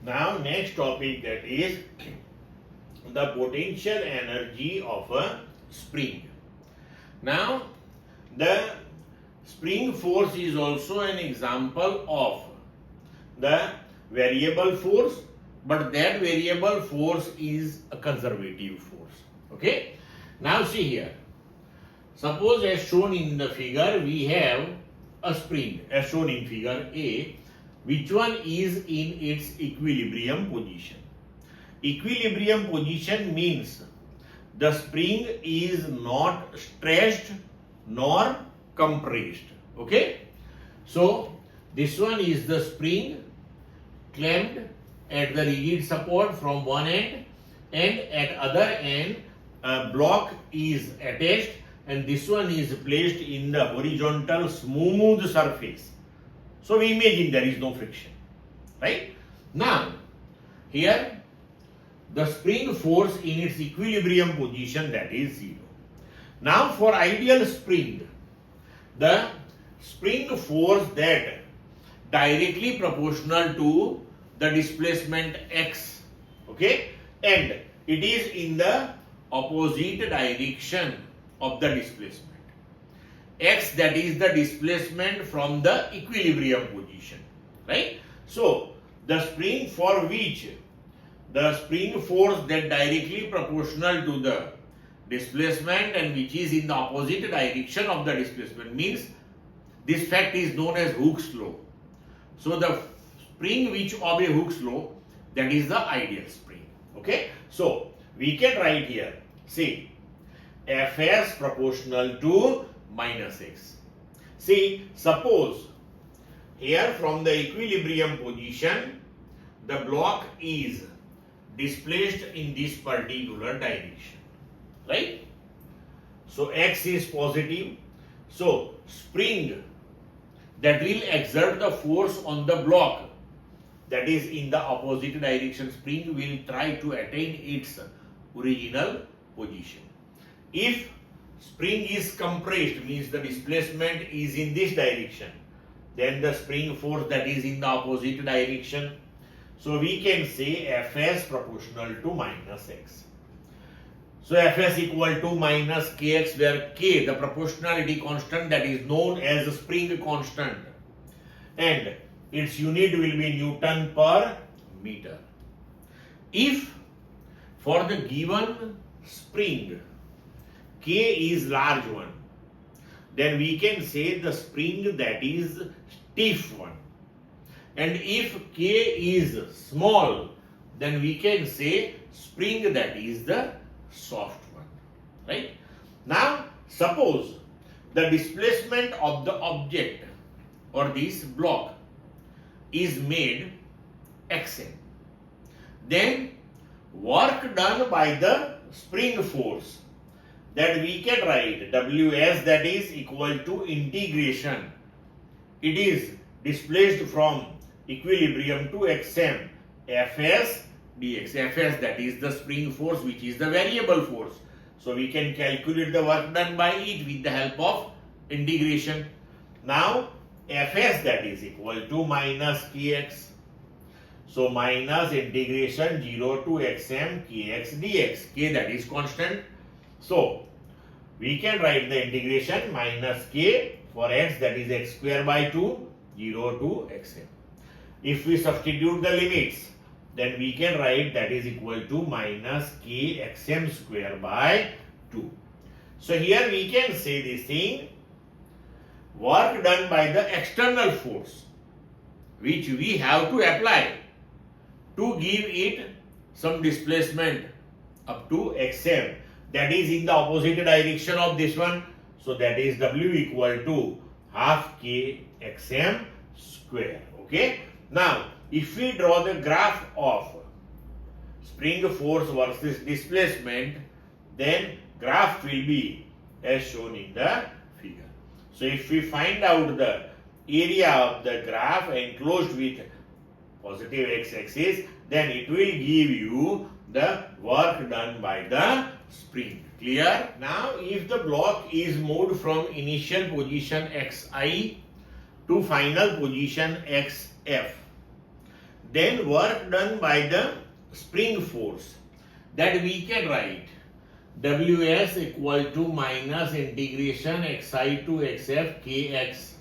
Now next topic, that is the potential energy of a spring. Now the spring force is also an example of the variable force, but that variable force is a conservative force. Okay. Now see here. Suppose as shown in the figure, we have a spring as shown in figure A, which one is in its equilibrium position. Equilibrium position means the spring is not stretched nor compressed. Okay. So this one is the spring clamped at the rigid support from one end, and at other end a block is attached, and this one is placed in the horizontal smooth surface. So we imagine there is no friction, right? Now here the spring force in its equilibrium position, that is 0. Now for ideal spring, the spring force that directly proportional to the displacement x, okay, and it is in the opposite direction of the displacement x, that is the displacement from the equilibrium position, right? So the spring for which the spring force that directly proportional to the displacement and which is in the opposite direction of the displacement means this fact is known as Hooke's law. So the spring which obey Hooke's law, that is the ideal spring. Okay. So we can write here, see, Fs proportional to minus x. See, suppose here from the equilibrium position, the block is displaced in this particular direction, right? So x is positive. So spring that will exert the force on the block, that is in the opposite direction, spring will try to attain its original position. If spring is compressed, means the displacement is in this direction, then the spring force that is in the opposite direction. So we can say Fs proportional to minus x. So Fs equal to minus kx, where k, the proportionality constant, that is known as the spring constant, and its unit will be Newton per meter. If for the given spring k is large one, then we can say the spring that is stiff one. And if k is small, then we can say spring that is the soft one, right? Now suppose the displacement of the object or this block is made xm, then work done by the spring force, that we can write Ws, that is equal to integration. It is displaced from equilibrium to xm, Fs dx. Fs, that is the spring force, which is the variable force. So we can calculate the work done by it with the help of integration. Now Fs, that is equal to minus kx. So minus integration 0 to xm kx dx. K, that is constant. So we can write the integration minus k for x, that is x square by 2, 0 to xm. If we substitute the limits, then we can write that is equal to minus k xm square by 2. So here we can say this thing, work done by the external force which we have to apply to give it some displacement up to xm, that is in the opposite direction of this one. So that is W equal to half k xm square. Okay. Now if we draw the graph of spring force versus displacement, then graph will be as shown in the figure. So if we find out the area of the graph enclosed with positive x-axis, then it will give you the work done by the spring. Clear? Now if the block is moved from initial position xi to final position xf, then work done by the spring force, that we can write Ws equal to minus integration xi to xf kx.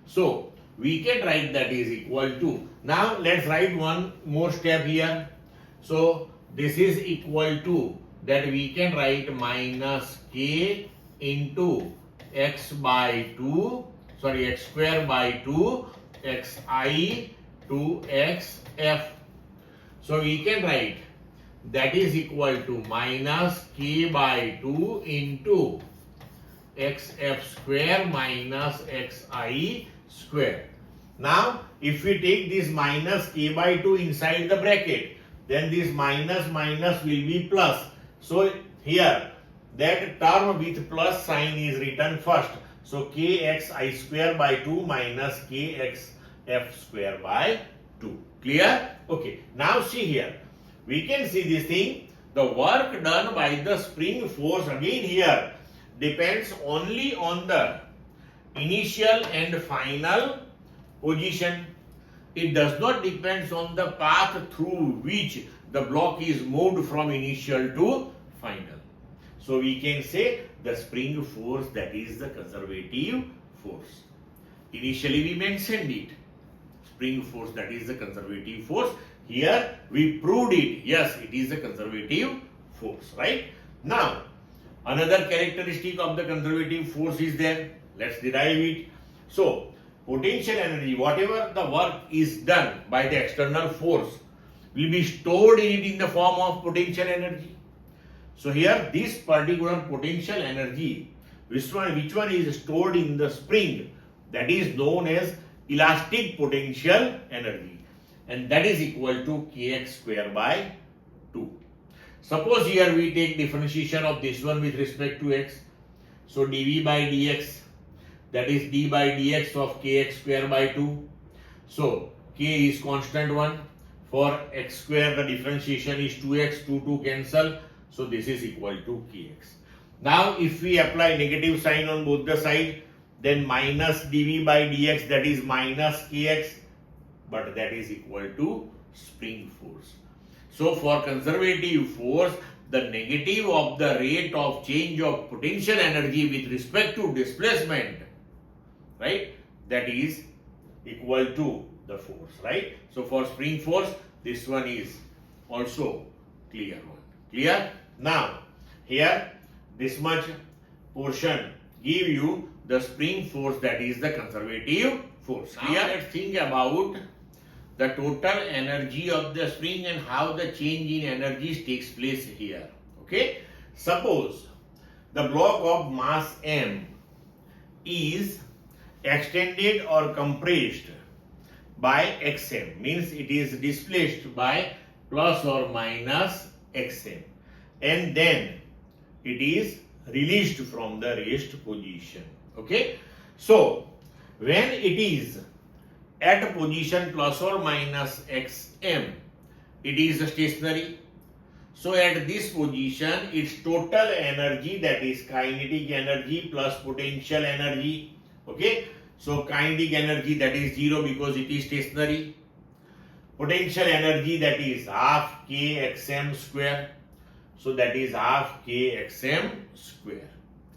So we can write that is equal to, now let's write one more step here. So this is equal to, that we can write minus k into x square by 2 xi to xf. So we can write that is equal to minus k by 2 into xf square minus xi square. Now if we take this minus k by 2 inside the bracket, then this minus will be plus. So here that term with plus sign is written first. So kxi square by 2 minus kxf square by 2. Clear? Okay. Now see here. We can see this thing. The work done by the spring force again here depends only on the initial and final position. It does not depend on the path through which the block is moved from initial to final. So we can say the spring force, that is the conservative force. Initially we mentioned it. Spring force, that is the conservative force. Here we proved it. Yes, it is a conservative force, right? Now, another characteristic of the conservative force is there. Let's derive it. So, potential energy, whatever the work is done by the external force, will be stored in it in the form of potential energy. So here this particular potential energy, which one is stored in the spring, that is known as elastic potential energy, and that is equal to kx square by 2. Suppose here we take differentiation of this one with respect to x. So dv by dx, that is d by dx of kx square by 2. So k is constant one. For x square the differentiation is 2x, 2 cancel. So this is equal to kx. Now if we apply negative sign on both the side, then minus dv by dx, that is minus kx, but that is equal to spring force. So for conservative force, the negative of the rate of change of potential energy with respect to displacement, right, that is equal to the force, right? So for spring force, this one is also clear one. Clear? Now here this much portion give you the spring force, that is the conservative force. Now let's think about the total energy of the spring and how the change in energies takes place here. Okay? Suppose the block of mass m is extended or compressed by xm, means it is displaced by plus or minus xm, and then it is released from the rest position. Okay? So when it is at position plus or minus xm, it is stationary. So at this position, its total energy, that is kinetic energy plus potential energy. Okay? So kinetic energy, that is 0 because it is stationary. Potential energy, that is half kxm square. So that is half kxm square.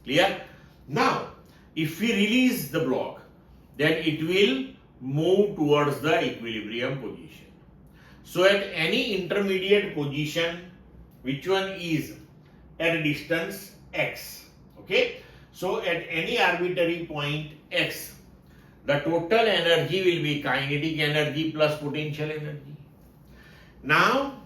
Clear? Now, if we release the block, then it will move towards the equilibrium position. So at any intermediate position, which one is at a distance x, okay? So at any arbitrary point x, the total energy will be kinetic energy plus potential energy. Now,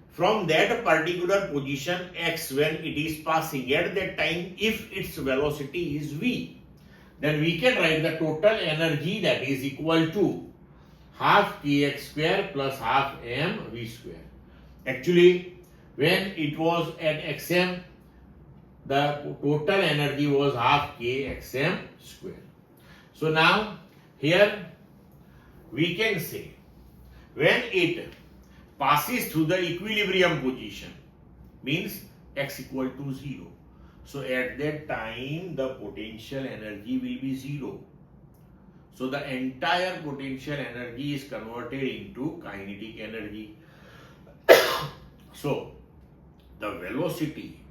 from that particular position x, when it is passing, at that time, if its velocity is v, then we can write the total energy, that is equal to half kx square plus half m v square. Actually, when it was at xm, the total energy was half kxm square. So now here we can say when it passes through the equilibrium position, means x equal to 0. So at that time the potential energy will be 0. So the entire potential energy is converted into kinetic energy. So the velocity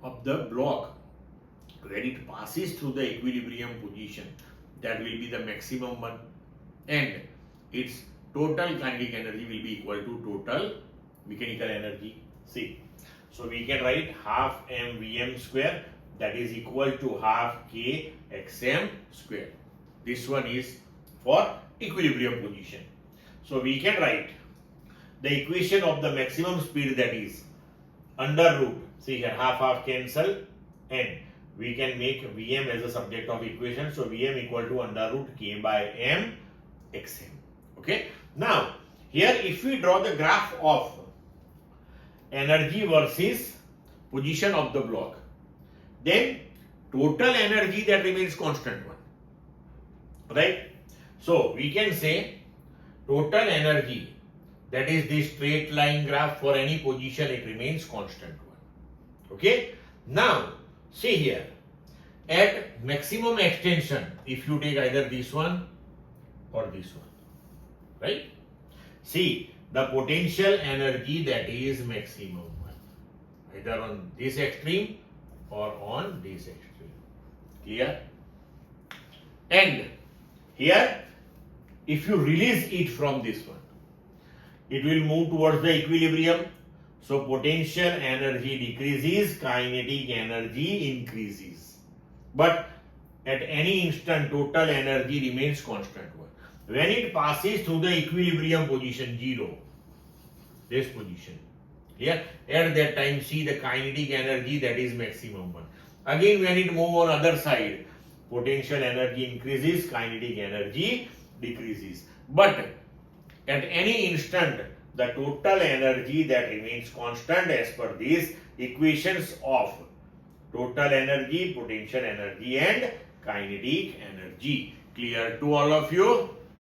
of the block when it passes through the equilibrium position, that will be the maximum one, and its total kinetic energy will be equal to total mechanical energy. See, so we can write half mvm square, that is equal to half k xm square. This one is for equilibrium position. So we can write the equation of the maximum speed, that is under root, see here half cancel, and we can make Vm as a subject of equation. So Vm equal to under root k by m xm. Okay. Now here if we draw the graph of energy versus position of the block, then total energy that remains constant one, right? So we can say total energy, that is this straight line graph, for any position it remains constant one. Okay. Now see here, at maximum extension, if you take either this one or this one, right? See, the potential energy that is maximum one, either on this extreme or on this extreme. Clear? And here, if you release it from this one, it will move towards the equilibrium. So potential energy decreases, kinetic energy increases. But at any instant, total energy remains constant one. When it passes through the equilibrium position 0, this position, here, at that time, see the kinetic energy, that is maximum one. Again, when it move on other side, potential energy increases, kinetic energy decreases. But at any instant, the total energy that remains constant as per these equations of total energy, potential energy and kinetic energy. Clear to all of you?